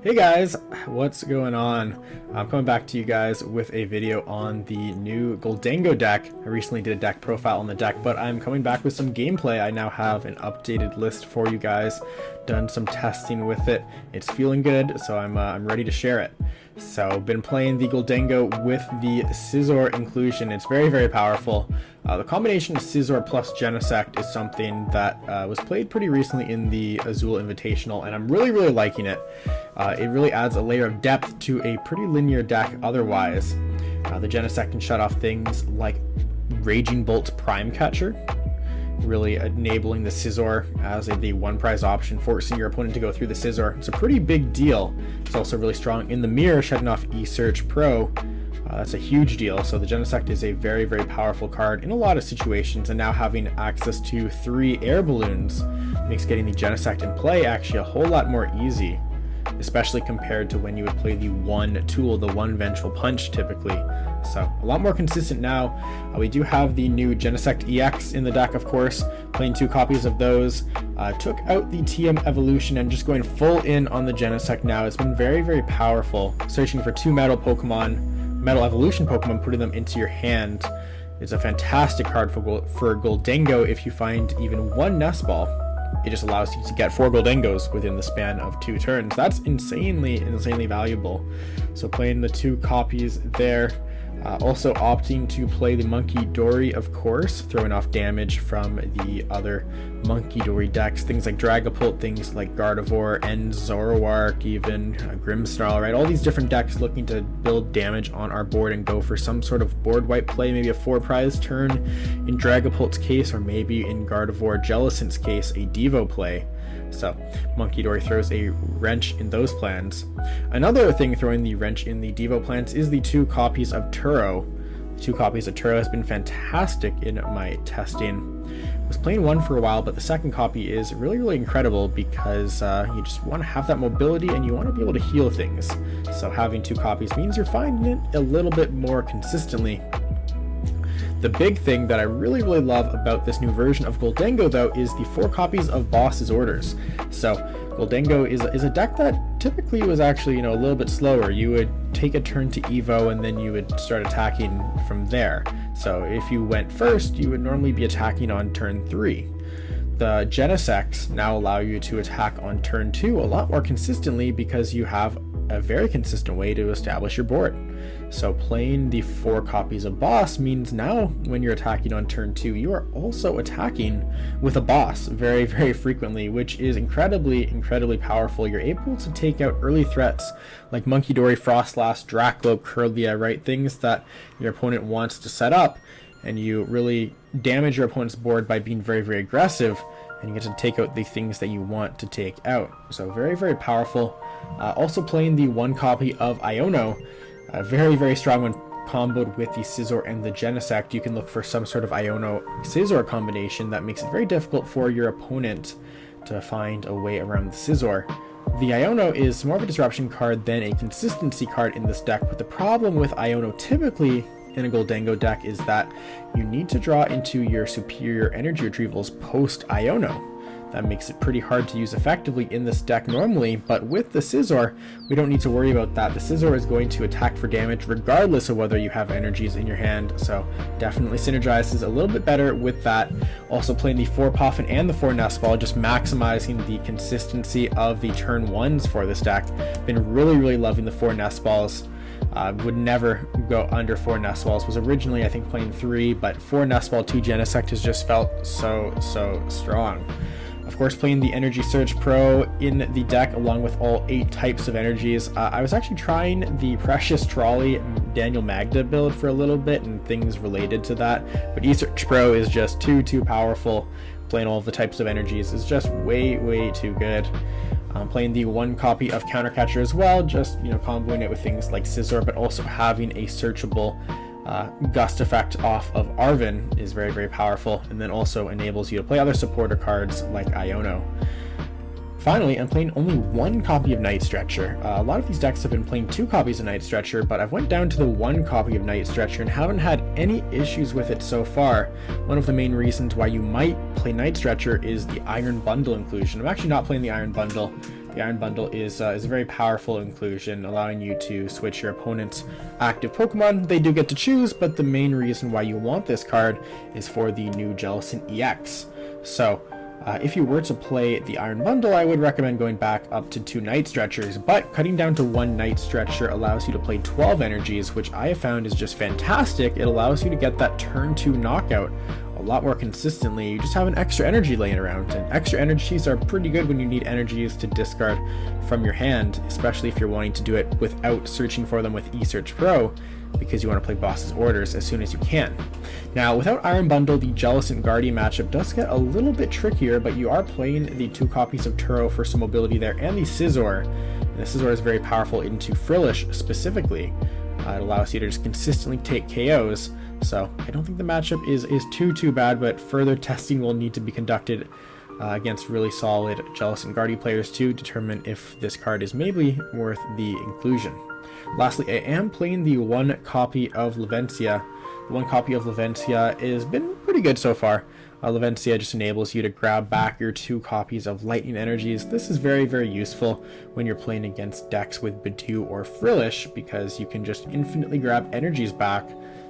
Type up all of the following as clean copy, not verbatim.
Hey guys, what's going on? I'm coming back to you guys with a video on the new Gholdengo deck. I recently did a deck profile on the deck, but I'm coming back with some gameplay. I now have an updated list for you guys, done some testing with it. It's feeling good, so I'm ready to share it. So been playing the Gholdengo with the Scizor inclusion. It's very, very powerful. The combination of Scizor plus Genesect is something that was played pretty recently in the Azul Invitational, and I'm really, really liking it. It really adds a layer of depth to a pretty linear deck otherwise. The Genesect can shut off things like Raging Bolt's Prime Catcher, really enabling the Scizor as the one prize option, forcing your opponent to go through the Scizor. It's a pretty big deal. It's also really strong in the mirror, shutting off E-Search Pro. That's a huge deal. So the Genesect is a very, very powerful card in a lot of situations, and now having access to 3 air balloons makes getting the Genesect in play actually a whole lot more easy, especially compared to when you would play the one tool, the one Vengeful Punch typically. So a lot more consistent now. We do have the new Genesect EX in the deck, of course, playing 2 copies of those. Took out the TM Evolution and just going full in on the Genesect now. It's been very, very powerful. Searching for 2 Metal Evolution Pokemon, putting them into your hand. It's a fantastic card for Gholdengo if you find even 1 Nest Ball. It just allows you to get 4 Gholdengos within the span of 2 turns. That's insanely valuable. So playing the 2 copies there. Also opting to play the Munkidori, of course, throwing off damage from the other Munkidori decks. Things like Dragapult, things like Gardevoir, and Zoroark, even Grimmsnarl, right? All these different decks looking to build damage on our board and go for some sort of board wipe play, maybe a 4 prize turn in Dragapult's case, or maybe in Gardevoir Jellicent's case, a Devo play. So Munkidori throws a wrench in those plans. Another thing throwing the wrench in the Devo plans is the 2 copies of Turo. The 2 copies of Turo has been fantastic in my testing. I was playing 1 for a while, but the second copy is really, really incredible because you just want to have that mobility and you want to be able to heal things. So having 2 copies means you're finding it a little bit more consistently. The big thing that I really, really love about this new version of Gholdengo, though, is the 4 copies of Boss's Orders. So Gholdengo is a deck that typically was actually, a little bit slower. You would take a turn to Evo and then you would start attacking from there. So if you went first, you would normally be attacking on turn 3. The Genesects now allow you to attack on turn 2 a lot more consistently because you have a very consistent way to establish your board. So playing the 4 copies of Boss means now when you're attacking on turn 2, you are also attacking with a Boss very, very frequently, which is incredibly, incredibly powerful. You're able to take out early threats like Munkidori, Frostlass, Draklo, Kirlia, right? Things that your opponent wants to set up, and you really damage your opponent's board by being very, very aggressive, and you get to take out the things that you want to take out. So very, very powerful. Also playing the 1 copy of Iono, a very, very strong one comboed with the Scizor and the Genesect. You can look for some sort of Iono-Scizor combination that makes it very difficult for your opponent to find a way around the Scizor. The Iono is more of a disruption card than a consistency card in this deck, but the problem with Iono typically in a Gholdengo deck is that you need to draw into your superior energy retrievals post Iono. That makes it pretty hard to use effectively in this deck normally, but with the Scizor, we don't need to worry about that. The Scizor is going to attack for damage regardless of whether you have energies in your hand, so definitely synergizes a little bit better with that. Also playing the 4 Poffin and the 4 Nest Ball, just maximizing the consistency of the turn 1s for this deck. Been really, really loving the 4 Nest Balls. Would never go under 4 Nest Balls. Was originally, I think, playing 3, but 4 Nest Ball, 2 Genesect has just felt so strong. Of course, playing the Energy Surge Pro in the deck along with all 8 types of energies. I was actually trying the Precious Trolley Daniel Magda build for a little bit and things related to that, but E-Search Pro is just too powerful. Playing all of the types of energies is just way too good. Playing the 1 copy of Counter Catcher as well, just comboing it with things like Scizor, but also having a searchable Gust effect off of Arven is very, very powerful, and then also enables you to play other supporter cards like Iono. Finally, I'm playing only 1 copy of Night Stretcher. A lot of these decks have been playing 2 copies of Night Stretcher, but I've went down to the 1 copy of Night Stretcher and haven't had any issues with it so far. One of the main reasons why you might play Night Stretcher is the Iron Bundle inclusion. I'm actually not playing the Iron Bundle. The Iron Bundle is a very powerful inclusion, allowing you to switch your opponent's active Pokemon. They do get to choose, but the main reason why you want this card is for the new Jellicent EX. So, if you were to play the Iron Bundle, I would recommend going back up to 2 Night Stretchers, but cutting down to 1 Night Stretcher allows you to play 12 energies, which I have found is just fantastic. It allows you to get that turn 2 knockout a lot more consistently. You just have an extra energy laying around, and extra energies are pretty good when you need energies to discard from your hand, especially if you're wanting to do it without searching for them with eSearch Pro, because you want to play boss's orders as soon as you can. Now, without Iron Bundle, the Jellicent Guardian matchup does get a little bit trickier, but you are playing the 2 copies of Turo for some mobility there, and the Scizor. And the Scizor is very powerful into Frillish specifically. It allows you to just consistently take KOs, so I don't think the matchup is too bad, but further testing will need to be conducted against really solid Jellicent Guardian players to determine if this card is maybe worth the inclusion. Lastly, I am playing the 1 copy of Levencia. The 1 copy of Levencia has been pretty good so far. Levencia just enables you to grab back your 2 copies of Lightning Energies. This is very useful when you're playing against decks with Bidoof or Frillish, because you can just infinitely grab energies back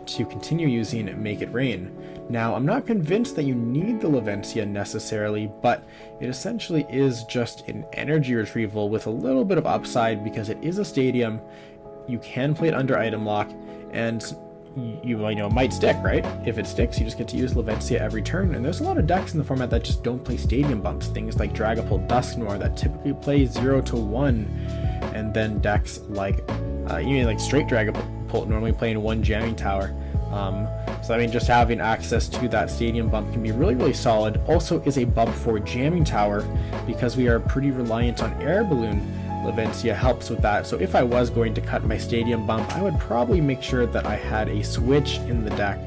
to continue using Make It Rain. Now, I'm not convinced that you need the Levencia necessarily, but it essentially is just an energy retrieval with a little bit of upside because it is a stadium. You can play it under item lock, and you know, it might stick, right? If it sticks, you just get to use Levencia every turn, and there's a lot of decks in the format that just don't play stadium bumps. Things like Dragapult, Dusknoir that typically play 0 to 1, and then decks like even like straight Dragapult normally playing 1 Jamming Tower. So I mean, just having access to that stadium bump can be really solid. Also is a bump for Jamming Tower, because we are pretty reliant on Air Balloon. Levencia helps with that. So if I was going to cut my stadium bump, I would probably make sure that I had a switch in the deck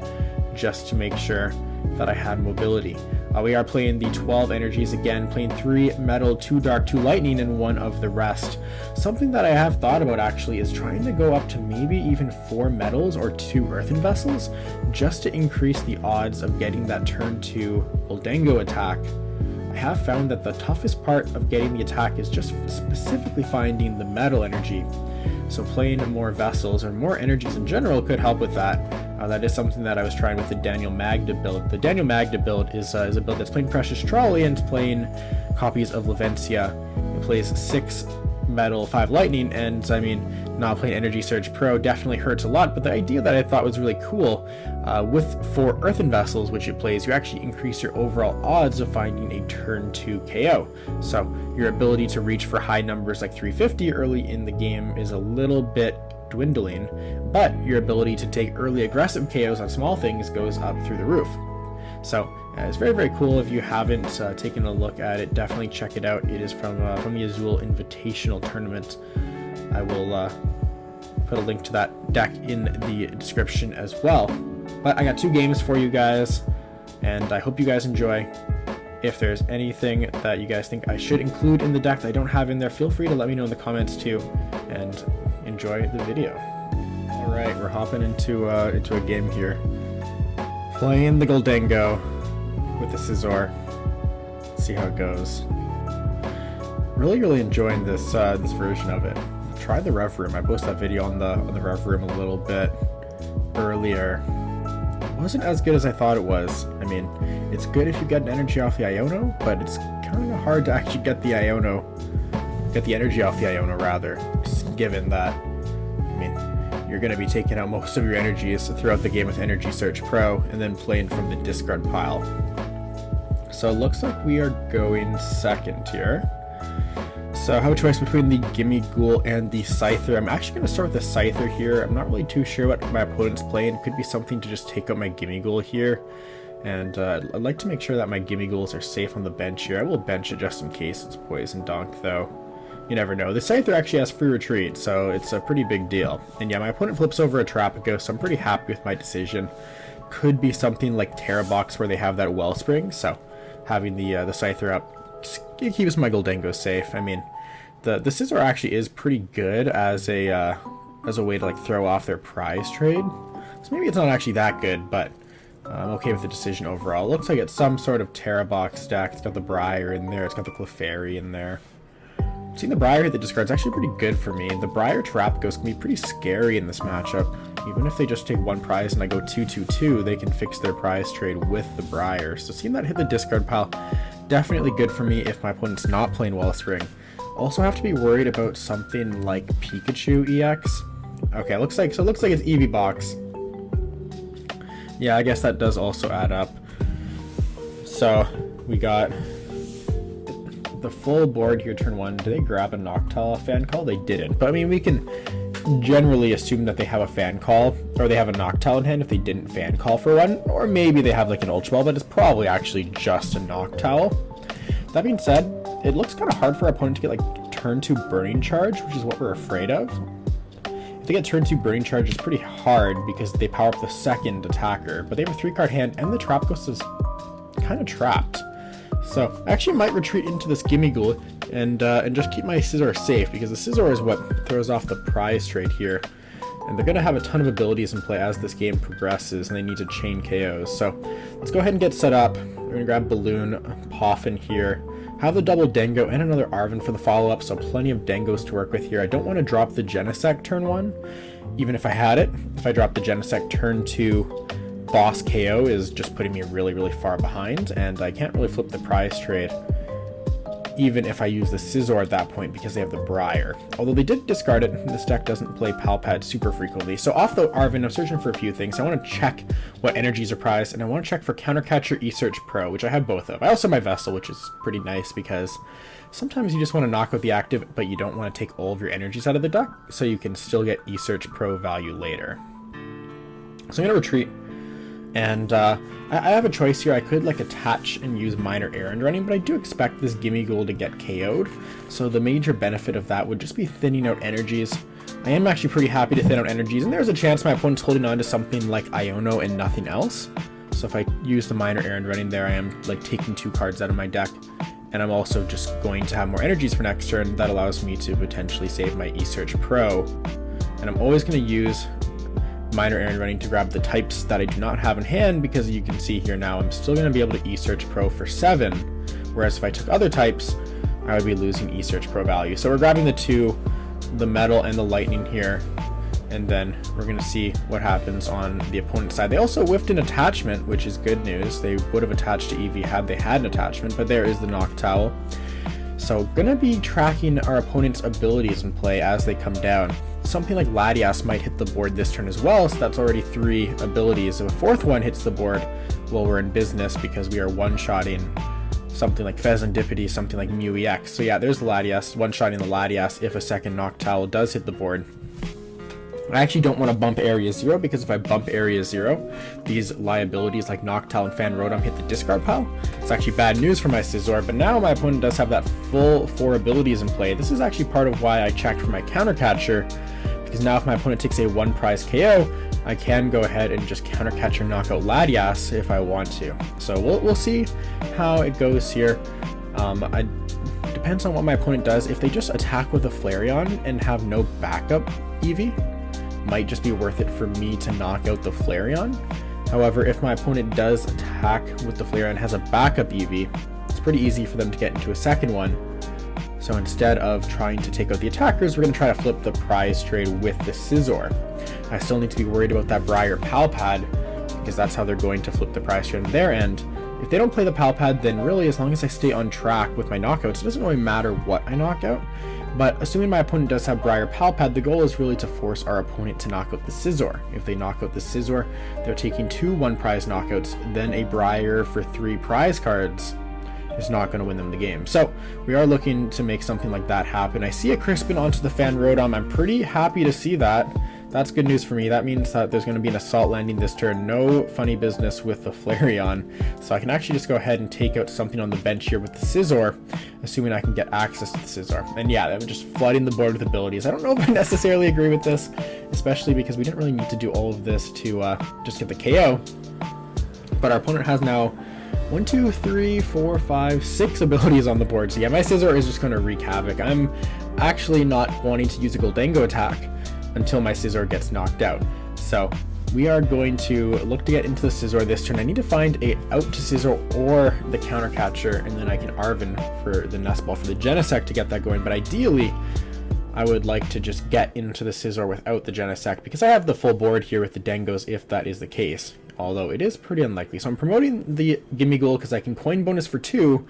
just to make sure that I had mobility. We are playing the 12 energies again, playing 3 metal, 2 dark, 2 lightning, and 1 of the rest. Something that I have thought about actually is trying to go up to maybe even 4 metals or 2 earthen vessels, just to increase the odds of getting that turn 2 Gholdengo attack. I have found that the toughest part of getting the attack is just specifically finding the metal energy. So playing more vessels or more energies in general could help with that. That is something that I was trying with the Daniel Magda build. The Daniel Magda build is a build that's playing Precious Trolley and playing copies of Levencia. It plays 6 metal, 5 lightning, and I mean, not playing Energy Surge Pro definitely hurts a lot, but the idea that I thought was really cool, with 4 earthen vessels which it plays, you actually increase your overall odds of finding a turn 2 KO. So your ability to reach for high numbers like 350 early in the game is a little bit dwindling, but your ability to take early aggressive KOs on small things goes up through the roof. So it's very cool. If you haven't taken a look at it, definitely check it out. It is from the Azul Invitational Tournament. I will put a link to that deck in the description as well. But I got 2 games for you guys, and I hope you guys enjoy. If there's anything that you guys think I should include in the deck that I don't have in there, feel free to let me know in the comments too, and enjoy the video. Alright, we're hopping into a game here. Playing the Gholdengo with the Scizor. Let's see how it goes. Really enjoying this this version of it. Try the Rev Room. I posted that video on the Rev Room a little bit earlier. It wasn't as good as I thought it was. I mean, it's good if you get an energy off the Iono, but it's kind of hard to actually get the energy off the Iono rather, just given that, I mean, you're going to be taking out most of your energies throughout the game with Energy Search Pro and then playing from the discard pile. So it looks like we are going second here. So I have a choice between the Gimmighoul and the Scyther. I'm actually going to start with the Scyther here. I'm not really too sure what my opponent's playing. It could be something to just take out my Gimmighoul here. And I'd like to make sure that my Gimmighouls are safe on the bench here. I will bench it just in case it's Poison Donk though. You never know. The Scyther actually has free retreat, so it's a pretty big deal. And yeah, my opponent flips over a Terrapico, so I'm pretty happy with my decision. Could be something like Terrabox where they have that Wellspring, so having the Scyther up it keeps my Gholdengo safe. I mean, the Scizor actually is pretty good as a way to like throw off their prize trade. So maybe it's not actually that good, but I'm okay with the decision overall. It looks like it's some sort of Terrabox deck. It's got the Briar in there, it's got the Clefairy in there. seeing the Briar hit the discard is actually pretty good for me. The Briar Trap Ghost can be pretty scary in this matchup. Even if they just take one prize and I go 2-2-2, they can fix their prize trade with the Briar. So seeing that hit the discard pile, definitely good for me if my opponent's not playing Wellspring. Also have to be worried about something like Pikachu EX. Okay, it looks like it's Eevee Box. Yeah, I guess that does also add up. So we got the full board here turn 1. Did they grab a Noctowl fan call? They didn't. But I mean, we can generally assume that they have a fan call, or they have a Noctowl in hand if they didn't fan call for one, or maybe they have like an Ultra Ball, but it's probably actually just a Noctowl. That being said, it looks kind of hard for our opponent to get like turn 2 Burning Charge, which is what we're afraid of. If they get turn 2 Burning Charge, it's pretty hard because they power up the second attacker, but they have a 3-card hand and the Trap Ghost is kind of trapped. So I actually might retreat into this Gimmighoul and just keep my Scizor safe, because the Scizor is what throws off the prize trade here. And they're going to have a ton of abilities in play as this game progresses, and they need to chain KOs. So let's go ahead and get set up. We're going to grab Balloon, Poffin here. Have the double Dengo and another Arven for the follow-up, so plenty of Dengos to work with here. I don't want to drop the Genesect turn 1, even if I had it. If I drop the Genesect turn 2, boss KO is just putting me really, really far behind, and I can't really flip the prize trade even if I use the Scizor at that point because they have the Briar. Although they did discard it, this deck doesn't play Palpad super frequently. So off the Arven, I'm searching for a few things. I want to check what energies are prized, and I want to check for Countercatcher eSearch Pro, which I have both of. I also have my Vessel, which is pretty nice because sometimes you just want to knock out the active, but you don't want to take all of your energies out of the deck, so you can still get eSearch Pro value later. So I'm going to retreat. And I have a choice here. I could like attach and use Minor Errand Running, but I do expect this Gimmighoul to get KO'd. So the major benefit of that would just be thinning out energies. I am actually pretty happy to thin out energies, and there's a chance my opponent's holding on to something like Iono and nothing else. So if I use the Minor Errand Running there, I am like taking 2 cards out of my deck, and I'm also just going to have more energies for next turn. That allows me to potentially save my eSearch Pro. And I'm always going to use Minor Errand Running to grab the types that I do not have in hand, because you can see here now I'm still going to be able to eSearch Pro for 7, whereas if I took other types, I would be losing eSearch Pro value. So we're grabbing the 2, the Metal and the Lightning here, and then we're going to see what happens on the opponent's side. They also whiffed an attachment, which is good news. They would have attached to Eevee had they had an attachment, but there is the Noctowl. So gonna be tracking our opponent's abilities in play as they come down. Something like Latias might hit the board this turn as well, so that's already 3 abilities. If a 4th one hits the board, well, we're in business because we are one-shotting something like Fezandipity, something like Mew EX. So yeah, there's the Latias, one-shotting the Latias if a second Noctowl does hit the board. I actually don't want to bump Area 0, because if I bump Area 0, these liabilities like Noctowl and Fan Rotom hit the discard pile. It's actually bad news for my Scizor, but now my opponent does have that full 4 abilities in play. This is actually part of why I checked for my Countercatcher, because now if my opponent takes a 1 prize KO, I can go ahead and just Countercatcher knock out Latias if I want to. So we'll see how it goes here. Depends on what my opponent does. If they just attack with a Flareon and have no backup Eevee, might just be worth it for me to knock out the Flareon. However, if my opponent does attack with the Flareon and has a backup Eevee, it's pretty easy for them to get into a second one. So instead of trying to take out the attackers, we're going to try to flip the prize trade with the Scizor. I still need to be worried about that Briar Palpad, because that's how they're going to flip the prize trade on their end. If they don't play the Palpad, then really as long as I stay on track with my knockouts, it doesn't really matter what I knock out. But assuming my opponent does have Briar Palpad, the goal is really to force our opponent to knock out the Scizor. If they knock out the Scizor, they're taking 2 1-prize knockouts, then a Briar for 3 prize cards is not going to win them the game. So we are looking to make something like that happen. I see a Crispin onto the Fan Rotom. I'm pretty happy to see that. That's good news for me. That means that there's going to be an Assault landing this turn. No funny business with the Flareon. So I can actually just go ahead and take out something on the bench here with the Scizor, assuming I can get access to the Scizor. And yeah, I'm just flooding the board with abilities. I don't know if I necessarily agree with this, especially because we didn't really need to do all of this to just get the KO. But our opponent has now 1, 2, 3, 4, 5, 6 abilities on the board. So yeah, my Scizor is just going to wreak havoc. I'm actually not wanting to use a Gholdengo attack until my Scizor gets knocked out. So we are going to look to get into the Scizor this turn. I need to find a out to Scizor or the counter catcher, and then I can Arven for the Nest Ball for the Genesect to get that going. But ideally, I would like to just get into the Scizor without the Genesect, because I have the full board here with the Dengos if that is the case, although it is pretty unlikely. So I'm promoting the Gimmighoul because I can coin bonus for 2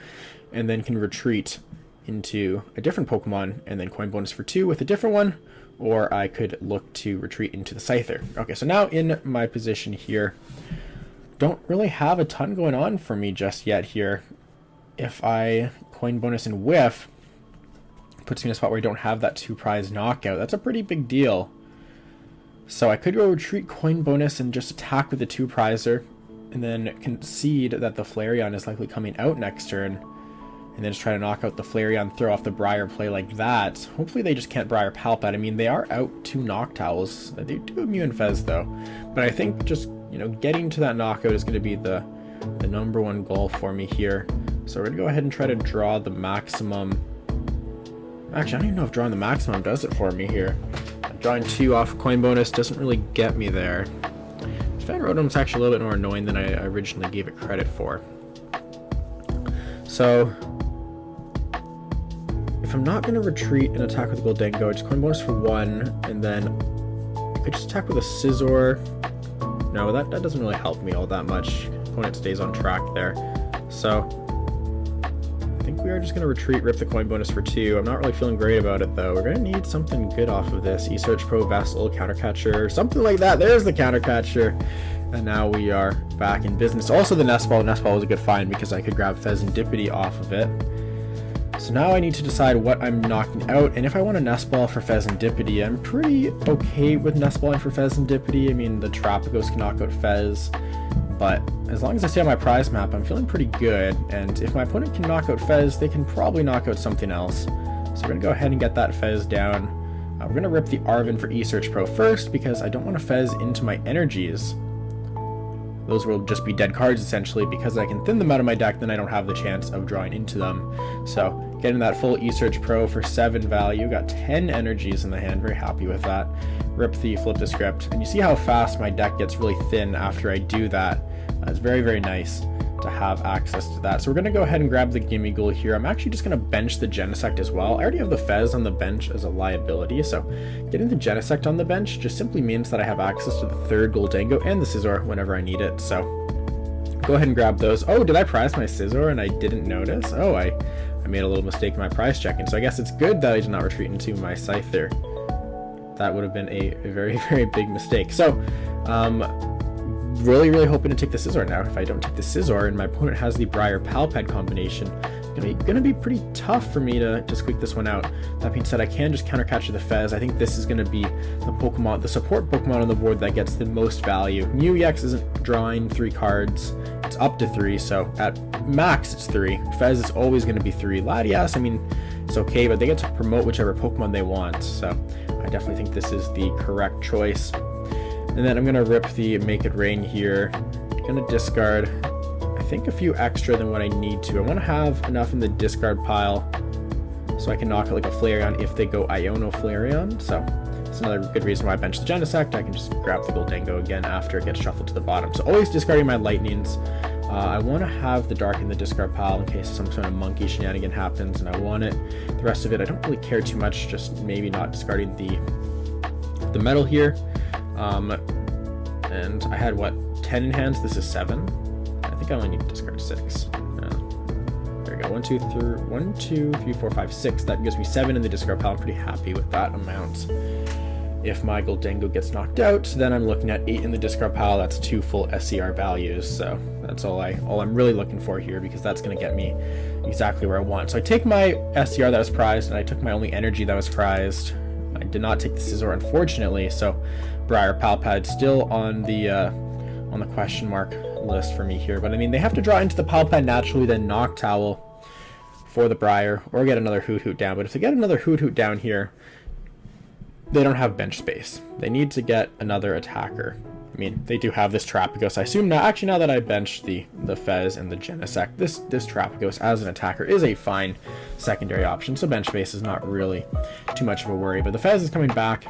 and then can retreat into a different Pokemon and then coin bonus for 2 with a different one, or I could look to retreat into the Scyther. Okay, so now in my position here, don't really have a ton going on for me just yet here. If I coin bonus and whiff, puts me in a spot where I don't have that 2-prize knockout. That's a pretty big deal. So I could go retreat, coin bonus, and just attack with the 2-prizer, and then concede that the Flareon is likely coming out next turn, and then just try to knock out the Flareon, throw off the Briar play like that. Hopefully they just can't Briar Palpad. I mean, they are out 2 Noctowls. They do immune Fez though. But I think just, you know, getting to that knockout is going to be the number one goal for me here. So we're going to go ahead and try to draw the maximum. Actually, I don't even know if drawing the maximum does it for me here. Drawing 2 off coin bonus doesn't really get me there. Fan Rotom's actually a little bit more annoying than I originally gave it credit for. So if I'm not going to retreat and attack with Gholdengo, just coin bonus for 1, and then I could just attack with a Scizor. No, that doesn't really help me all that much. Opponent stays on track there. So I think we are just going to retreat, rip the coin bonus for 2. I'm not really feeling great about it though. We're going to need something good off of this. E-Search Pro, Vessel, Counter Catcher, something like that. There's the Counter Catcher. And now we are back in business. Also the Nest Ball. Nest Ball was a good find because I could grab Fezandipity off of it. So now I need to decide what I'm knocking out, and if I want a Nest Ball for Fezandipity, I'm pretty okay with Nest Balling for Fezandipity. I mean, the Trapagos can knock out Fez, but as long as I stay on my prize map, I'm feeling pretty good, and if my opponent can knock out Fez, they can probably knock out something else. So we're going to go ahead and get that Fez down. We're going to rip the Arven for E-Search Pro first, because I don't want to Fez into my energies. Those will just be dead cards, essentially, because I can thin them out of my deck, then I don't have the chance of drawing into them. So, getting that full E-Search Pro for 7 value, got 10 energies in the hand, very happy with that. Rip the Flip the Script, and you see how fast my deck gets really thin after I do that. It's very, very nice to have access to that. So we're going to go ahead and grab the Gimmighoul here. I'm actually just going to bench the Genesect as well. I already have the Fez on the bench as a liability, so getting the Genesect on the bench just simply means that I have access to the 3rd Gholdengo and the Scizor whenever I need it. So go ahead and grab those. Oh, did I prize my Scizor and I didn't notice? Oh, I made a little mistake in my prize checking, so I guess it's good that I did not retreat into my Scyther. That would have been a very, very big mistake. So, really hoping to take the Scizor now. If I don't take the Scizor and my opponent has the Briar Palpad combination, it's gonna be pretty tough for me to squeak this one out. That being said, I can just counter catch the Fez. I think this is gonna be the support Pokemon on the board that gets the most value. Mew EX isn't drawing 3 cards. It's up to 3, so at max it's 3. Fez is always gonna be 3. Latias, I mean, it's okay, but they get to promote whichever Pokemon they want, so I definitely think this is the correct choice. And then I'm going to rip the Make It Rain here. I'm going to discard, I think, a few extra than what I need to. I want to have enough in the discard pile so I can knock out like a Flareon if they go Iono Flareon. So that's another good reason why I bench the Genesect. I can just grab the Gholdengo again after it gets shuffled to the bottom. So always discarding my Lightnings. I want to have the Dark in the discard pile in case some sort of monkey shenanigan happens, and I want it. The rest of it, I don't really care too much, just maybe not discarding the metal here. And I had, what, 10 in hands? This is 7. I think I only need to discard 6. There we go. 1, 2, 3, 4, 5, 6. That gives me 7 in the discard pile. I'm pretty happy with that amount. If my Gholdengo gets knocked out, then I'm looking at 8 in the discard pile. That's 2 full SCR values. So that's all I'm really looking for here, because that's going to get me exactly where I want. So I take my SCR that was prized, and I took my only energy that was prized. I did not take the Scizor, unfortunately, so Briar Palpad still on the question mark list for me here. But I mean, they have to draw into the Palpad naturally, then Noctowl for the Briar, or get another Hoot Hoot down. But if they get another Hoot Hoot down here, they don't have bench space. They need to get another attacker. I mean, they do have this Trapagos. I assume now, actually, now that I benched the Fez and the Genesect, this Trapagos as an attacker is a fine secondary option, so bench space is not really too much of a worry. But the Fez is coming back.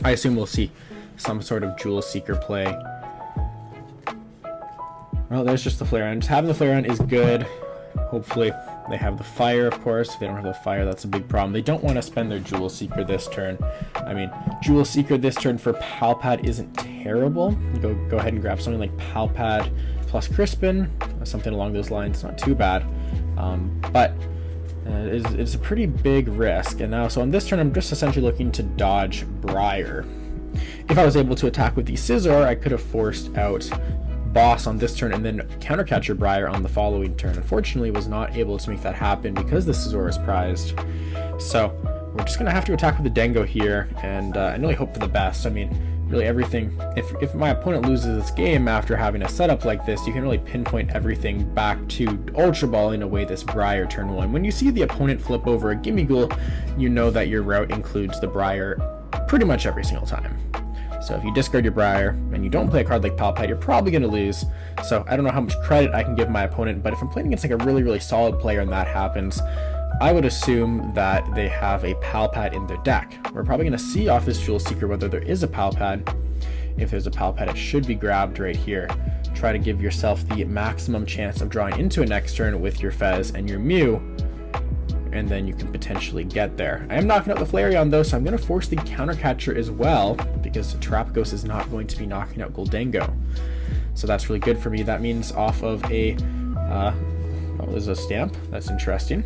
I assume we'll see some sort of Jewel Seeker play. Well, there's just the Flareon. Just having the Flareon is good. Hopefully they have the fire, of course. If they don't have the fire, that's a big problem. They don't want to spend their Jewel Seeker this turn. I mean, Jewel Seeker this turn for Palpad isn't terrible. You go ahead and grab something like Palpad plus Crispin, something along those lines. Not too bad, but it's a pretty big risk. And now, so on this turn, I'm just essentially looking to dodge Briar. If I was able to attack with the Scizor, I could have forced out Boss on this turn and then Countercatcher Briar on the following turn. Unfortunately, was not able to make that happen because the Scizor is prized. So we're just going to have to attack with the Dengo here and really hope for the best. I mean, really everything, if my opponent loses this game after having a setup like this, you can really pinpoint everything back to Ultra Balling away this Briar turn 1. When you see the opponent flip over a Gimmighoul, you know that your route includes the Briar pretty much every single time. So if you discard your Briar and you don't play a card like Palpad, you're probably going to lose. So I don't know how much credit I can give my opponent, but if I'm playing against like a really, really solid player and that happens, I would assume that they have a Palpad in their deck. We're probably going to see off this Jewel Seeker whether there is a Palpad. If there's a Palpad, it should be grabbed right here. Try to give yourself the maximum chance of drawing into a next turn with your Fez and your Mew, and then you can potentially get there. I am knocking out the Flareon though, so I'm going to force the Countercatcher as well, because Terapagos is not going to be knocking out Gholdengo. So that's really good for me. That means off of a, oh, there's a stamp. That's interesting.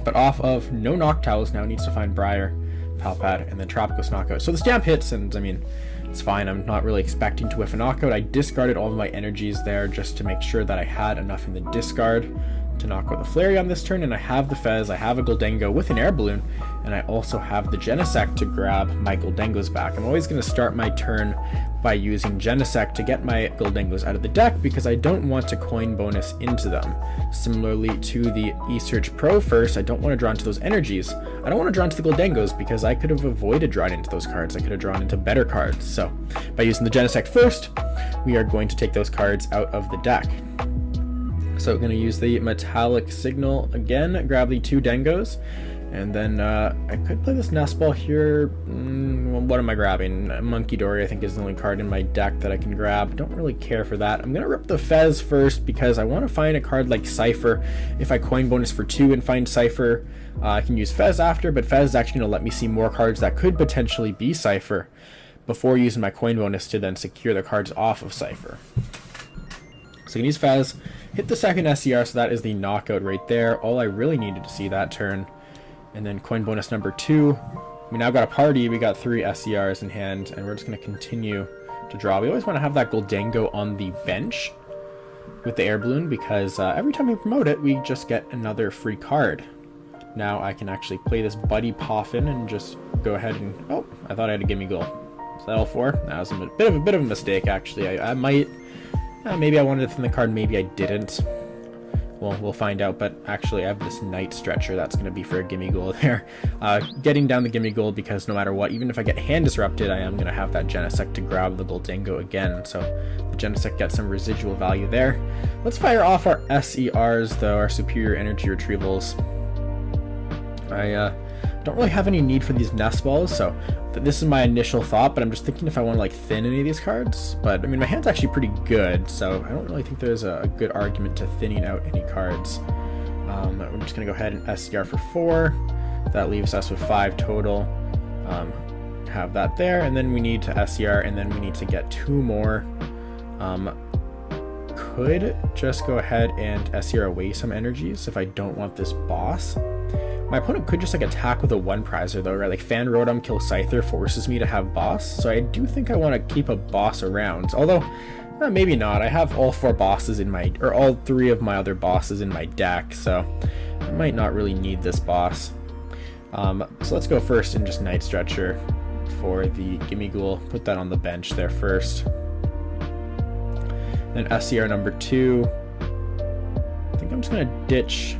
But off of no Noctowls, now needs to find Briar, Palpad, and then Terapagos knockout. So the stamp hits, and I mean, it's fine. I'm not really expecting to whiff a knockout. I discarded all of my energies there just to make sure that I had enough in the discard to knock out the Flareon this turn, and I have the Fez, I have a Gholdengo with an Air Balloon, and I also have the Genesect to grab my Gholdengos back. I'm always going to start my turn by using Genesect to get my Gholdengos out of the deck because I don't want to coin bonus into them. Similarly to the eSearch Pro first, I don't want to draw into those energies. I don't want to draw into the Gholdengos because I could have avoided drawing into those cards. I could have drawn into better cards. So by using the Genesect first, we are going to take those cards out of the deck. So I'm going to use the Metallic Signal again, grab the 2 Dengos, and then I could play this Nest Ball here. What am I grabbing? Monkey Dory I think is the only card in my deck that I can grab. Don't really care for that. I'm going to rip the Fez first because I want to find a card like Cypher. If I coin bonus for 2 and find Cypher, I can use Fez after, but Fez is actually going to let me see more cards that could potentially be Cypher before using my coin bonus to then secure the cards off of Cypher. So I can use Fez, hit the second SCR, so that is the knockout right there. All I really needed to see that turn. And then coin bonus number 2. We now got a party, we got 3 SCRs in hand, and we're just going to continue to draw. We always want to have that Gholdengo on the bench with the Air Balloon because every time we promote it, we just get another free card. Now I can actually play this Buddy Poffin and just go ahead and... Oh, I thought I had a Gimmighoul. Is that all 4? That was a bit of a mistake, actually. I might... maybe I wanted to thin the card, maybe I didn't. Well, we'll find out, but actually I have this Night Stretcher that's going to be for a Gimmighoul there. Getting down the Gimmighoul because no matter what, even if I get hand disrupted, I am going to have that Genesect to grab the Gholdengo again. So the Genesect gets some residual value there. Let's fire off our SERs though, our Superior Energy Retrievals. I don't really have any need for these Nest Balls, so this is my initial thought, but I'm just thinking if I want to like thin any of these cards. But I mean, my hand's actually pretty good, so I don't really think there's a good argument to thinning out any cards. We're just going to go ahead and SCR for 4. That leaves us with 5 total. Have that there, and then we need to SCR, and then we need to get 2 more. Could just go ahead and SCR away some energies if I don't want this boss. My opponent could just like attack with a 1-prizer though, right? Like Fan Rotom kill Scyther forces me to have boss, so I do think I want to keep a boss around. Although, maybe not. I have all 4 bosses in my, or all 3 of my other bosses in my deck, so I might not really need this boss. So let's go first and just Night Stretcher for the Gimmighoul. Put that on the bench there first. Then SCR number 2. I think I'm just gonna ditch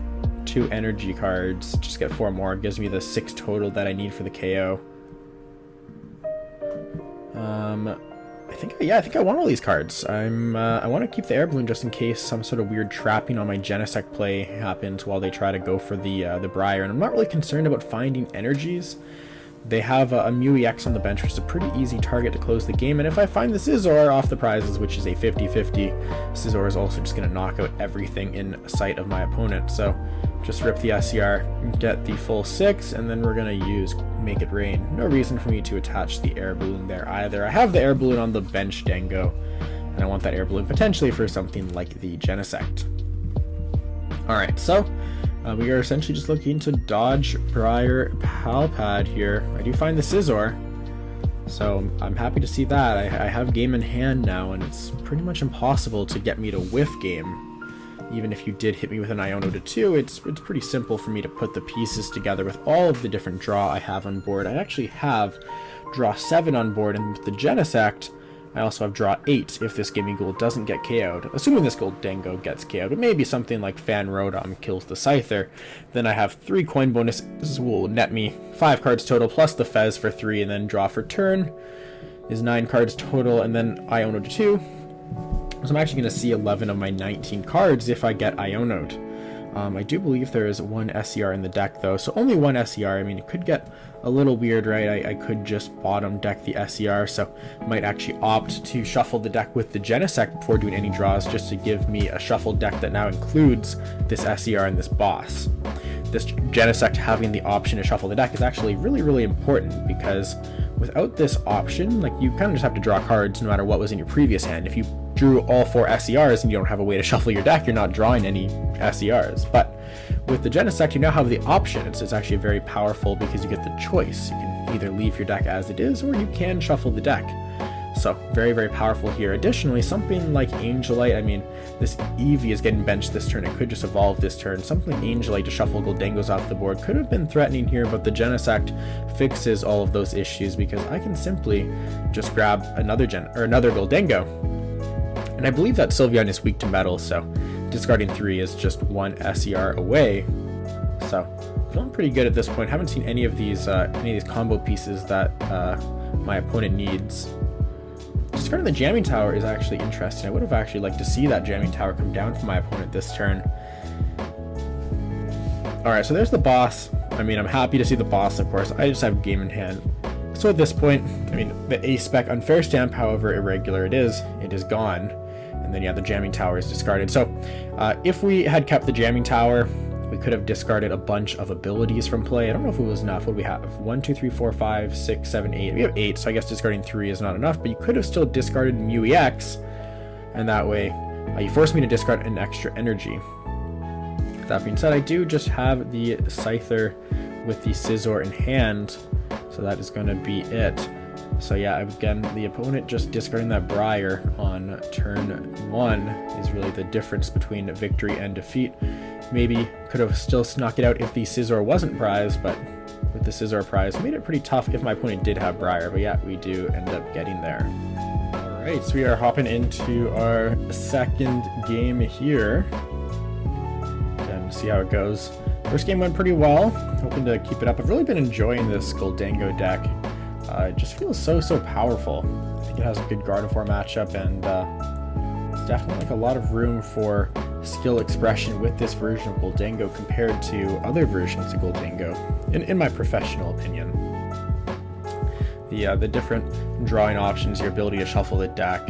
2 energy cards, just get 4 more. It gives me the 6 total that I need for the KO. I think I want all these cards. I want to keep the Air Balloon just in case some sort of weird trapping on my Genesect play happens while they try to go for the Briar. And I'm not really concerned about finding energies they have a Mew EX on the bench, which is a pretty easy target to close the game. And if I find the Scizor off the prizes, which is a 50-50, Scizor is also just going to knock out everything in sight of my opponent. So just rip the SCR, get the full 6, and then we're going to use Make It Rain. No reason for me to attach the air balloon there either. I have the air balloon on the bench Dango, and I want that air balloon potentially for something like the Genesect. Alright, so we are essentially just looking to dodge Briar Palpad here. I do find the Scizor, so I'm happy to see that. I have game in hand now, and it's pretty much impossible to get me to whiff game. Even if you did hit me with an Iono to 2, it's pretty simple for me to put the pieces together with all of the different draw I have on board. I actually have draw 7 on board, and with the Genesect, I also have draw 8 if this Gimme Ghoul doesn't get KO'd. Assuming this Gholdengo gets KO'd, but maybe something like Fan Rotom kills the Scyther. Then I have 3 coin bonuses will net me 5 cards total, plus the Fez for 3, and then draw for turn is 9 cards total, and then Iono to 2. So I'm actually going to see 11 of my 19 cards if I get Iono'd. I do believe there is 1 SCR in the deck though, so only 1 SCR. I mean, it could get a little weird, right? I could just bottom deck the SCR, so might actually opt to shuffle the deck with the Genesect before doing any draws, just to give me a shuffled deck that now includes this SCR and this boss. This Genesect having the option to shuffle the deck is actually really, really important, because without this option, like, you kind of just have to draw cards no matter what was in your previous hand. If you drew all 4 SCRs and you don't have a way to shuffle your deck, you're not drawing any SCRs. But with the Genesect, you now have the option. It's actually very powerful because you get the choice. You can either leave your deck as it is, or you can shuffle the deck. So very, very powerful here. Additionally, something like Angelite, I mean, this Eevee is getting benched this turn. It could just evolve this turn. Something like Angelite to shuffle Gholdengos off the board could have been threatening here, but the Genesect fixes all of those issues because I can simply just grab another Gholdengo. And I believe that Sylveon is weak to metal, so discarding 3 is just 1 SCR away. So feeling pretty good at this point. Haven't seen any of these combo pieces that my opponent needs. Discarding the Jamming Tower is actually interesting. I would have actually liked to see that Jamming Tower come down for my opponent this turn. Alright, so there's the boss. I mean, I'm happy to see the boss, of course. I just have game in hand. So at this point, I mean, the A-Spec Unfair Stamp, however irregular it is gone. And then, yeah, the Jamming Tower is discarded. So if we had kept the Jamming Tower, we could have discarded a bunch of abilities from play. I don't know if it was enough. What do we have? 1, 2, 3, 4, 5, 6, 7, 8. We have 8, so I guess discarding 3 is not enough, but you could have still discarded Mew EX, and that way you forced me to discard an extra energy. That being said, I do just have the Scyther with the Scizor in hand, so that is going to be it. So yeah, again, the opponent just discarding that Briar on turn 1 is really the difference between victory and defeat. Maybe could have still snuck it out if the Scizor wasn't prized, but with the Scizor prize, made it pretty tough if my opponent did have Briar. But yeah, we do end up getting there. Alright, so we are hopping into our second game here. And see how it goes. First game went pretty well. Hoping to keep it up. I've really been enjoying this Gholdengo deck. It just feels so powerful. I think it has a good Gardevoir matchup, and it's definitely like a lot of room for skill expression with this version of Gholdengo compared to other versions of Gholdengo, in my professional opinion. The different drawing options, your ability to shuffle the deck,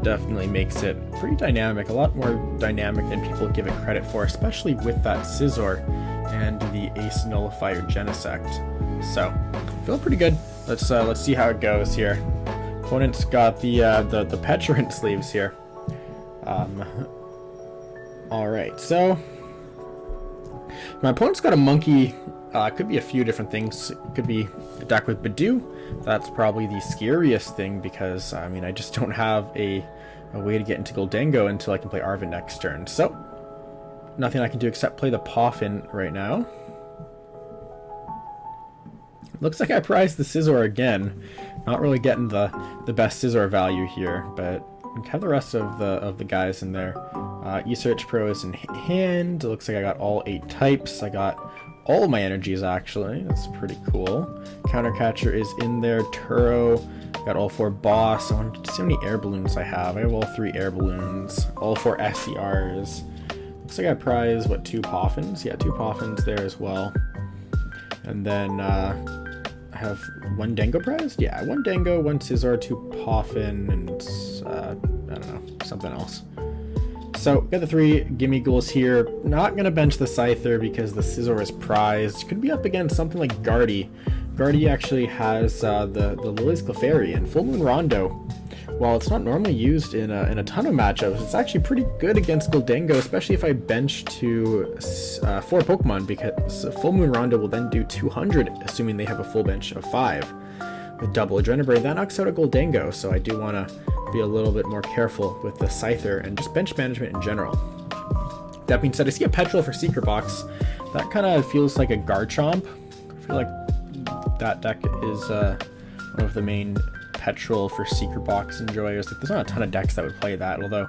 definitely makes it pretty dynamic, a lot more dynamic than people give it credit for, especially with that Scizor and the Ace Nullifier Genesect. So, feel pretty good. Let's see how it goes here. Opponent's got the Petulant sleeves here. Alright, so my opponent's got a monkey. Could be a few different things. It could be a deck with Badoo. That's probably the scariest thing because, I mean, I just don't have a way to get into Gholdengo until I can play Arven next turn. So, nothing I can do except play the Poffin right now. Looks like I prized the Scizor again. Not really getting the best Scizor value here, but have the rest of the guys in there. E-Search Pro is in hand. It looks like I got all 8 types. I got all of my energies, actually. That's pretty cool. Countercatcher is in there. Turo. Got all 4 Boss. I wanted to see how many air balloons I have. I have all 3 air balloons. All 4 SCRs. Looks like I prized, what, 2 Poffins? Yeah, 2 Poffins there as well. And then I have one Dango prized? Yeah, one Dango, one Scizor, two Poffin, and I don't know, something else. So, got the 3 gimme goals here. Not going to bench the Scyther because the Scizor is prized. Could be up against something like Guardy. Guardy actually has the Lily's Clefairy and Full Moon Rondo. While it's not normally used in a ton of matchups, it's actually pretty good against Gholdengo, especially if I bench to 4 Pokemon, because Full Moon Rondo will then do 200, assuming they have a full bench of 5. With double Adrenaline, that knocks out a Gholdengo, so I do want to be a little bit more careful with the Scyther and just bench management in general. That being said, I see a Petrol for Secret Box. That kind of feels like a Garchomp. I feel like that deck is one of the main Petrol for Secret Box enjoyers. Like, there's not a ton of decks that would play that, although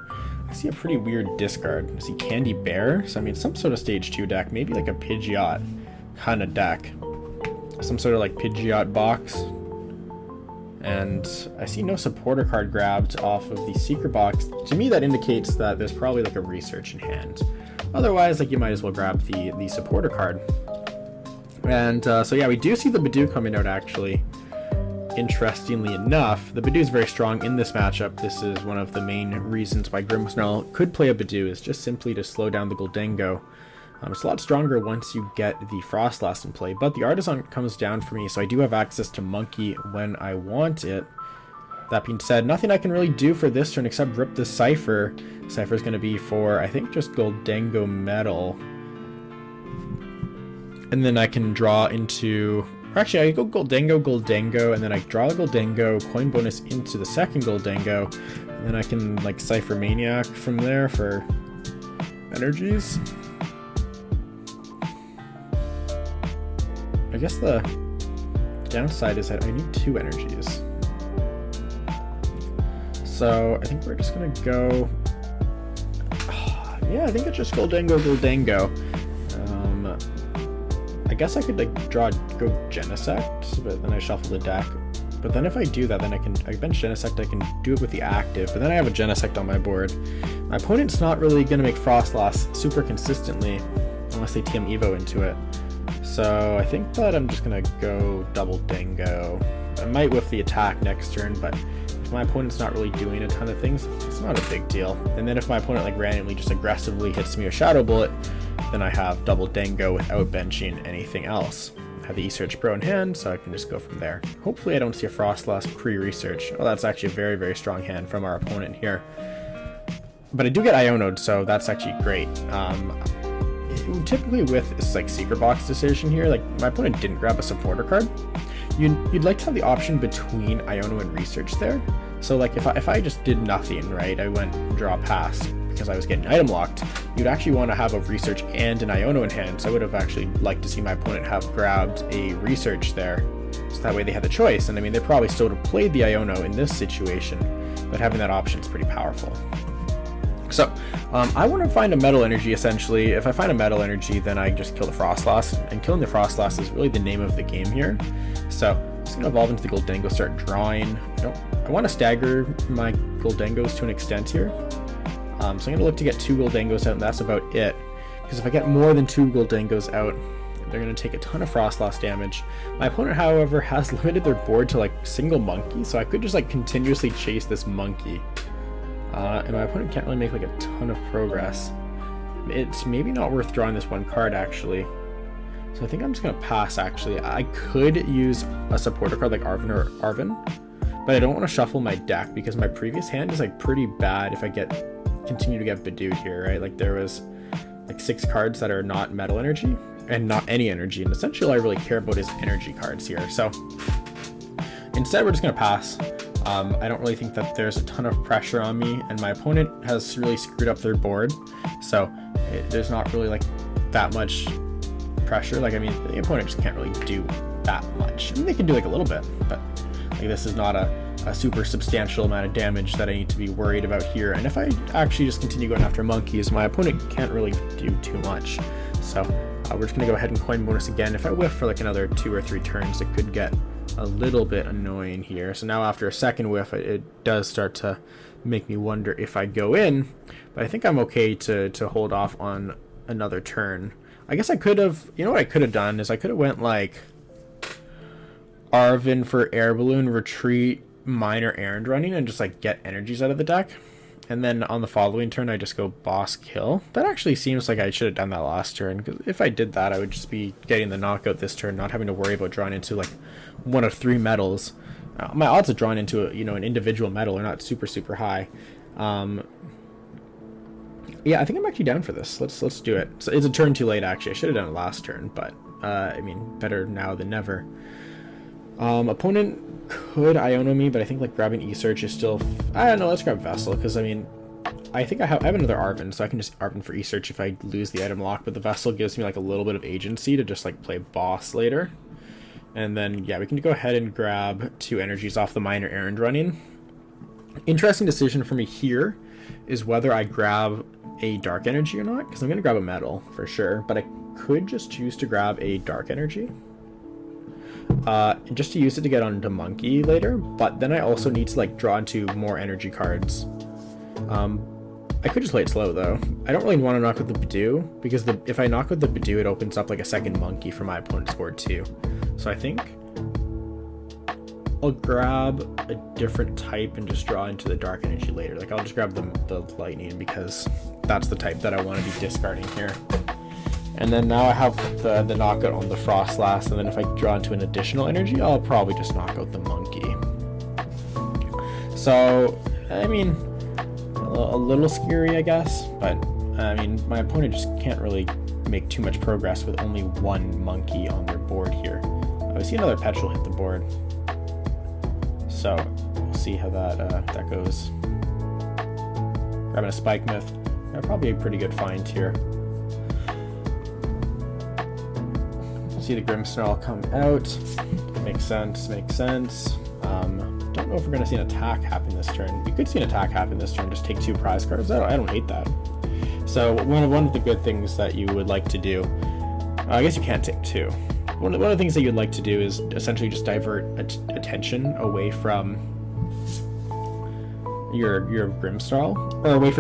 I see a pretty weird discard. I see Candy Bear, so I mean some sort of stage 2 deck, maybe like a Pidgeot kind of deck. Some sort of like Pidgeot box. And I see no supporter card grabbed off of the Secret Box. To me, that indicates that there's probably like a research in hand. Otherwise, like, you might as well grab the supporter card. And so yeah, we do see the Badoo coming out actually. Interestingly enough, the Badoo is very strong in this matchup. This is one of the main reasons why Grimmsnarl could play a Badoo, is just simply to slow down the Gholdengo. It's a lot stronger once you get the Frostlass in play, but the Artisan comes down for me, so I do have access to Monkey when I want it. That being said, nothing I can really do for this turn except rip the Cypher. Cypher's going to be for, I think, just Gholdengo Metal. And then I can draw into... Actually, I go Gholdengo, and then I draw the Gholdengo, coin bonus into the second Gholdengo, and then I can, like, Cypher Maniac from there for energies. I guess the downside is that I need 2 energies. So I think we're just gonna go... yeah, I think it's just Gholdengo. I guess I could like go Genesect, but then I shuffle the deck. But then if I do that, then I bench Genesect, I can do it with the active, but then I have a Genesect on my board. My opponent's not really gonna make Frostlass super consistently unless they TM Evo into it. So I think that I'm just gonna go double Dingo. I might whiff the attack next turn, but if my opponent's not really doing a ton of things, it's not a big deal. And then if my opponent like randomly just aggressively hits me a Shadow Bullet, then I have double Dingo without benching anything else. I have the E-Search Pro in hand, so I can just go from there. Hopefully I don't see a Frostlass pre-research. Oh, that's actually a very, very strong hand from our opponent here. But I do get Iono'd, so that's actually great. Typically with this like Secret Box decision here, like my opponent didn't grab a supporter card. You'd like to have the option between Iono and Research there. So like if I just did nothing, right, I went draw pass because I was getting item locked, you'd actually want to have a Research and an Iono in hand. So I would have actually liked to see my opponent have grabbed a Research there, so that way they had the choice. And I mean, they probably still would have played the Iono in this situation, but having that option is pretty powerful. So, I want to find a Metal Energy, essentially. If I find a Metal Energy, then I just kill the Frostlass, and killing the Frostlass is really the name of the game here. So, I'm just going to evolve into the Gholdengo, start drawing. I want to stagger my Gholdengos to an extent here. So I'm going to look to get 2 Gholdengos out, and that's about it. Because if I get more than 2 Gholdengos out, they're going to take a ton of Frostlass damage. My opponent, however, has limited their board to, like, single Monkey, so I could just, like, continuously chase this Monkey. And my opponent can't really make like a ton of progress. It's maybe not worth drawing this one card actually. So I think I'm just gonna pass actually. I could use a supporter card like Arven, but I don't want to shuffle my deck because my previous hand is like pretty bad if I continue to get Badooed here, right? Like there was like 6 cards that are not Metal Energy and not any energy, and essentially all I really care about is energy cards here. So instead we're just gonna pass. I don't really think that there's a ton of pressure on me, and my opponent has really screwed up their board, so there's not really like that much pressure. Like, I mean, the opponent just can't really do that much. I mean, they can do like a little bit, but like this is not a super substantial amount of damage that I need to be worried about here. And if I actually just continue going after monkeys, my opponent can't really do too much. So we're just gonna go ahead and coin bonus again. If I whiff for like another 2 or 3 turns, it could get a little bit annoying here. So now after a second whiff, it does start to make me wonder if I go in, but I think I'm okay to hold off on another turn. I guess I could have, you know what I could have done is I could have went like Arvin for Air Balloon, retreat, minor errand running, and just like get energies out of the deck. And then on the following turn, I just go boss kill. That actually seems like I should have done that last turn, because if I did that, I would just be getting the knockout this turn, not having to worry about drawing into like one of 3 metals. My odds of drawing into an individual metal are not super high. Yeah, I think I'm actually down for this. Let's do it. So it's a turn too late, actually. I should have done it last turn, but I mean, better now than never. Opponent could Iono me, but I think like grabbing E-Search is still... I don't know, let's grab Vessel, because I mean, I think I have another Arvin, so I can just Arvin for E-Search if I lose the item lock, but the Vessel gives me like a little bit of agency to just like play boss later. And then, yeah, we can go ahead and grab 2 energies off the minor errand running. Interesting decision for me here is whether I grab a dark energy or not, because I'm going to grab a metal for sure, but I could just choose to grab a dark energy. Just to use it to get onto Monkey later, but then I also need to like draw into more energy cards. I could just play it slow though. I don't really want to knock with the Badoo, because if I knock with the Badoo, it opens up like a second Monkey for my opponent's board too. So I think I'll grab a different type and just draw into the dark energy later. Like I'll just grab the lightning, because that's the type that I want to be discarding here. And then now I have the knockout on the Frostlass, and then if I draw into an additional energy, I'll probably just knock out the Monkey. So, I mean, a little scary, I guess, but I mean, my opponent just can't really make too much progress with only 1 Monkey on their board here. I see another Petrol hit the board, so we'll see how that goes. Grabbing a Spike Myth, probably a pretty good find here. See the Grimmsnarl come out. Makes sense. Don't know if we're going to see an attack happen this turn. We could see an attack happen this turn, just take 2 prize cards. I don't hate that. So one of the good things that you would like to do, I guess you can't take 2. One of the things that you'd like to do is essentially just divert attention away from your Grimmsnarl, or away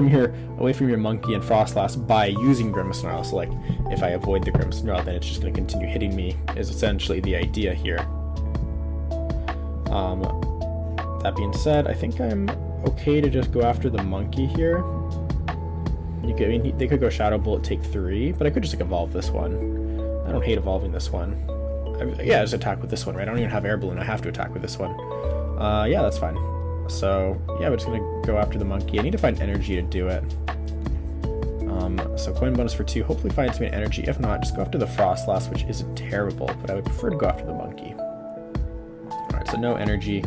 from your Monkey and Frostlass by using Grimmsnarl. So like, if I avoid the Grimmsnarl, then it's just going to continue hitting me, is essentially the idea here. That being said, I think I'm okay to just go after the Monkey here. They could go Shadow Bullet, take 3, but I could just like evolve this one. I don't hate evolving this one. Yeah, just attack with this one, right? I don't even have Air Balloon. I have to attack with this one. Yeah, that's fine. So yeah, we're just gonna go after the Monkey. I need to find energy to do it. So coin bonus for 2. Hopefully finds me an energy. If not, just go after the Frostlass, which isn't terrible, but I would prefer to go after the Monkey. Alright, so no energy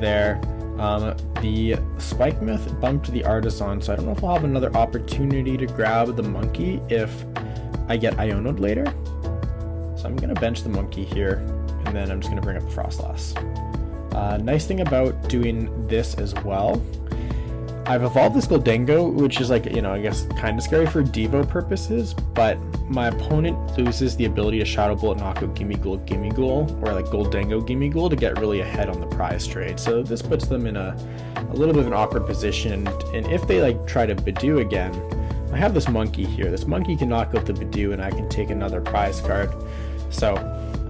there. The Spike Myth bumped the Artisan, so I don't know if I'll have another opportunity to grab the Monkey if I get Iono'd later. So I'm gonna bench the Monkey here, and then I'm just gonna bring up the Frostlass. Nice thing about doing this as well, I've evolved this Gholdengo, which is like, I guess kind of scary for Devo purposes, but my opponent loses the ability to Shadow Bullet, knockout Gimme Ghoul, or like Gholdengo Gimme Ghoul to get really ahead on the prize trade. So this puts them in a little bit of an awkward position, and if they like try to Badoo again, I have this Monkey here. This Monkey can knock out the Badoo, and I can take another prize card. So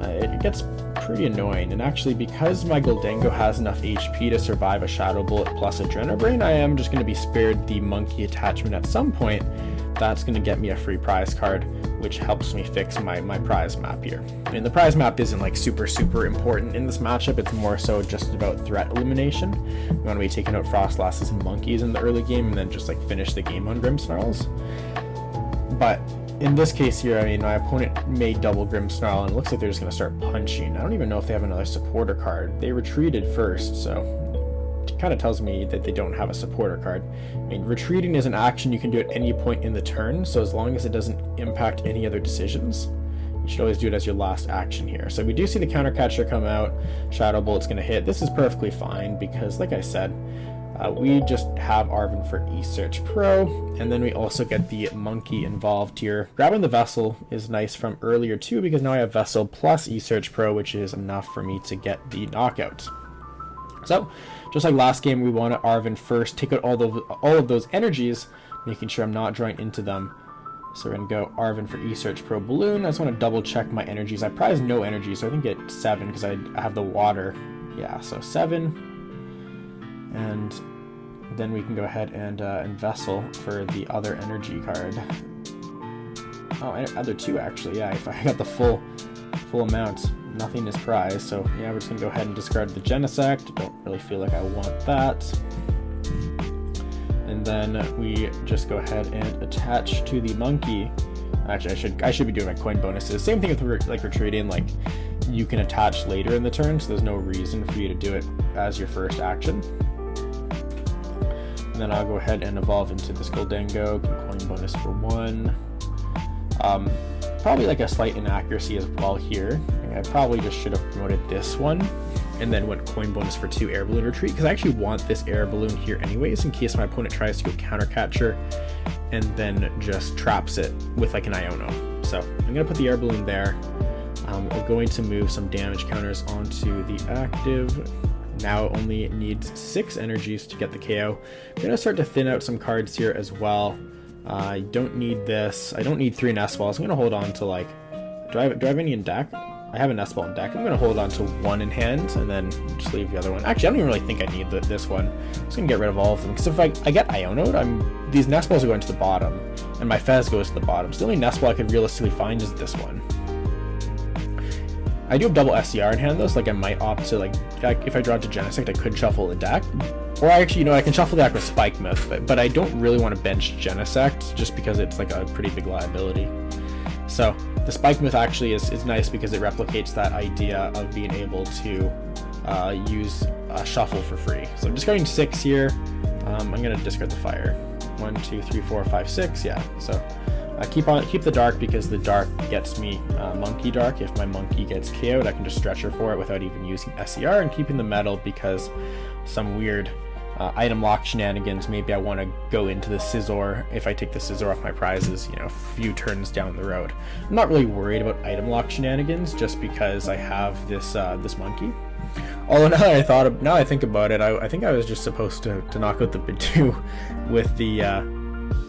it gets pretty annoying, and actually because my Gholdengo has enough HP to survive a Shadow Bullet plus Adrenabrain, I am just going to be spared the Monkey attachment at some point. That's going to get me a free prize card, which helps me fix my prize map here. I mean, the prize map isn't like super important in this matchup. It's more so just about threat elimination. We want to be taking out Frostlasses and Monkeys in the early game, and then just like finish the game on Grimmsnarls. But in this case here, I mean, my opponent made double Grimmsnarl, and it looks like they're just going to start punching. I don't even know if they have another supporter card. They retreated first, so it kind of tells me that they don't have a supporter card. I mean, retreating is an action you can do at any point in the turn, so as long as it doesn't impact any other decisions, you should always do it as your last action here. So we do see the counter catcher come out. Shadow Bullet's going to hit. This is perfectly fine because, like I said, we just have Arvin for E-Search Pro, and then we also get the Monkey involved here. Grabbing the Vessel is nice from earlier too, because now I have Vessel plus E-Search Pro, which is enough for me to get the knockout. So, just like last game, we wanted Arvin first, take out all of those energies, making sure I'm not drawing into them. So we're going to go Arvin for E-Search Pro Balloon. I just want to double check my energies. I probably have no energy, so I think it's 7 because I have the water. Yeah, so 7. And then we can go ahead and Vessel for the other energy card. Oh, other 2 actually. Yeah, if I got the full amount, nothing is prized. So yeah, we're just going to go ahead and discard the Genesect. Don't really feel like I want that. And then we just go ahead and attach to the monkey. Actually, I should be doing my coin bonuses. Same thing with like retreating. Like you can attach later in the turn, so there's no reason for you to do it as your first action. And then I'll go ahead and evolve into this Gholdengo. Coin bonus for 1. Probably like a slight inaccuracy as well here. I probably just should have promoted this one and then went coin bonus for 2 air balloon retreat, because I actually want this air balloon here anyways in case my opponent tries to go counter catcher and then just traps it with like an Iono. So I'm going to put the air balloon there. We're going to move some damage counters onto the active. Now it only needs 6 energies to get the KO. I'm going to start to thin out some cards here as well. I don't need this. I don't need 3 nest balls. I'm going to hold on to like, do I have any in deck? I have a nest ball in deck. I'm going to hold on to 1 in hand and then just leave the other one. Actually, I don't even really think I need this one. I'm just going to get rid of all of them, because if I get Iono'd, these nest balls are going to the bottom and my Fez goes to the bottom. So the only nest ball I could realistically find is this one. I do have double SCR in hand though, so like I might opt to like if I draw to Genesect, I could shuffle the deck. Or actually, you know, I can shuffle the deck with Spike Myth, but I don't really want to bench Genesect just because it's like a pretty big liability. So the Spike Myth actually is nice because it replicates that idea of being able to use shuffle for free. So I'm discarding 6 here. I'm going to discard the fire. 1, 2, 3, 4, 5, 6. Yeah. So keep the dark, because the dark gets me monkey dark. If my monkey gets KO'd, I can just stretch her for it without even using SCR, and keeping the metal because some weird item lock shenanigans. Maybe I want to go into the Scizor if I take the Scizor off my prizes, you know, a few turns down the road. I'm not really worried about item lock shenanigans just because I have this this monkey. Although now I think about it, I think I was just supposed to knock out the Bidoof with the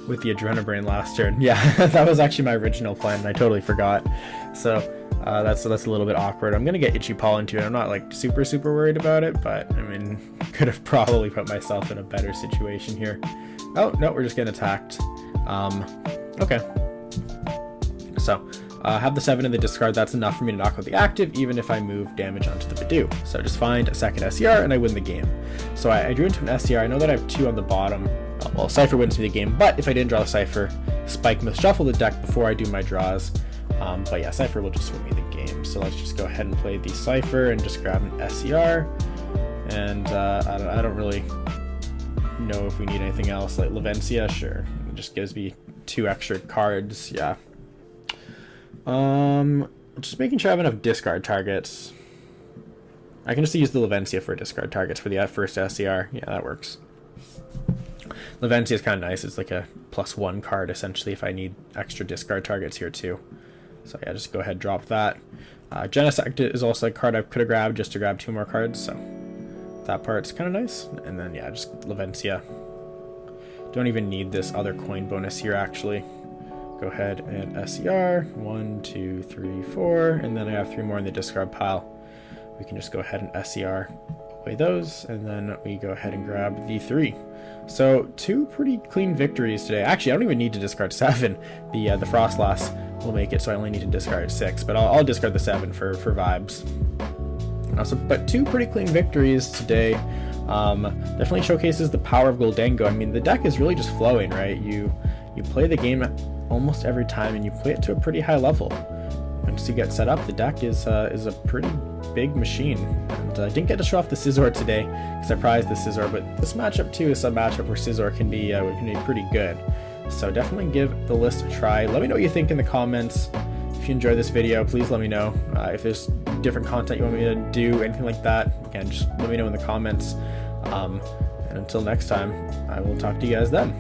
Adrenabrain last turn. Yeah, that was actually my original plan and I totally forgot. So that's a little bit awkward. I'm gonna get Itchy Paw into it. I'm not like super worried about it, but I mean, could have probably put myself in a better situation here. Oh no, we're just getting attacked. Okay. So have the 7 in the discard. That's enough for me to knock out the active, even if I move damage onto the Bidoof. So just find a second SCR and I win the game. So I drew into an SCR. I know that I have 2 on the bottom. Well, Cypher wins me the game, but if I didn't draw the Cypher, Spike Myth shuffle the deck before I do my draws. But yeah, Cypher will just win me the game. So let's just go ahead and play the Cypher and just grab an SCR. And I don't really know if we need anything else. Like Lavencia, sure. It just gives me 2 extra cards. Yeah. Just making sure I have enough discard targets. I can just use the Lavencia for discard targets for the first SCR. Yeah, that works. Lavencia is kind of nice. It's like a +1 card essentially if I need extra discard targets here too. So yeah, just go ahead and drop that. Genesect is also a card I could have grabbed just to grab 2 more cards, so that part's kind of nice. And then yeah, just Lavencia. Don't even need this other coin bonus here actually. Go ahead and SCR. 1, 2, 3, 4, and then I have 3 more in the discard pile. We can just go ahead and SCR away those, and then we go ahead and grab the 3. So 2 pretty clean victories today. Actually, I don't even need to discard 7. The Frostlass will make it, so I only need to discard 6. But I'll discard the 7 for vibes. But 2 pretty clean victories today. Definitely showcases the power of Gholdengo. I mean, the deck is really just flowing, right? You play the game almost every time, and you play it to a pretty high level. Once you get set up, the deck is a pretty big machine. And I didn't get to show off the Scizor today because I prized the Scizor, but this matchup too is some matchup where Scizor can be pretty good. So definitely give the list a try. Let me know what you think in the comments. If you enjoyed this video, please let me know. If there's different content you want me to do, anything like that, again, just let me know in the comments. And until next time, I will talk to you guys then.